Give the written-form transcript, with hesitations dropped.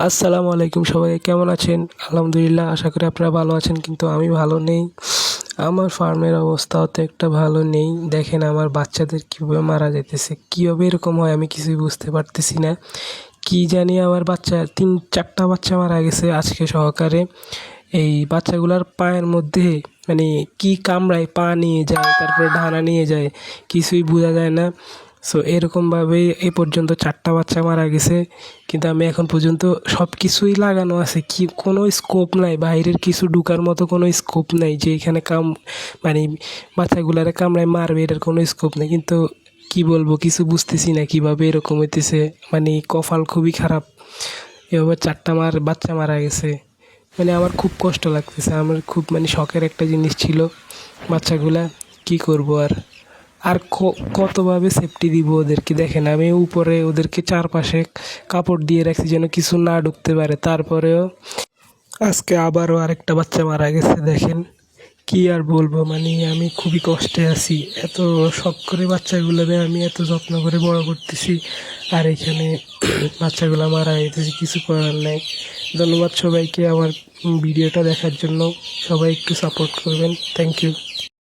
আসসালামু আলাইকুম, সবাই কেমন আছেন? আলহামদুলিল্লাহ, আশা করি আপনারা ভালো আছেন, কিন্তু আমি ভালো নেই। আমার ফার্মের অবস্থাও তো একটা ভালো নেই। দেখেন আমার বাচ্চাদের কীভাবে মারা যাইতেছে, কীভাবে এরকম হয় আমি কিছুই বুঝতে পারতেছি না। কি জানি আমার বাচ্চা 3-4টা বাচ্চা মারা গেছে আজকে সহকারে। এই বাচ্চাগুলার পায়ের মধ্যে মানে কি কামড়ায়, পা নিয়ে যায়, তারপরে ডানা নিয়ে যায়, কিছুই বোঝা যায় না। সো এরকমভাবেই এই পর্যন্ত 4টা বাচ্চা মারা গেছে। কিন্তু আমি এখন পর্যন্ত সব কিছুই লাগানো আছে, কি কোনো স্কোপ নাই, বাইরের কিছু ঢুকার মতো কোনো স্কোপ নাই যে এখানে মানে বাচ্চাগুলারে কামড়ায় মারবে, এটার কোনো স্কোপ নেই। কিন্তু কি বলবো, কিছু বুঝতেছি না কীভাবে এরকম হইতেছে। মানে কপাল খুবই খারাপ, এভাবে 4টা বাচ্চা মারা গেছে। মানে আমার খুব কষ্ট লাগতেছে, আমার খুব মানে শখের একটা জিনিস ছিল বাচ্চাগুলা। কি করব আর আর কতভাবে সেফটি দিব ওদেরকে? দেখেন আমি উপরে ওদেরকে চারপাশে কাপড় দিয়ে রাখছি যেন কিছু না ঢুকতে পারে, তারপরেও আজকে আবারও আরেকটা বাচ্চা মারা গেছে। দেখেন কি আর বলবো, মানে আমি খুবই কষ্টে আছি। এত শখ করে বাচ্চাগুলোরে আমি এত যত্ন করে বড় করতেছি, আর এখানে বাচ্চাগুলো মারা যেতেছে, কিছু করার নাই। ধন্যবাদ সবাইকে আমার ভিডিওটা দেখার জন্য। সবাই একটু সাপোর্ট করবেন। Thank you.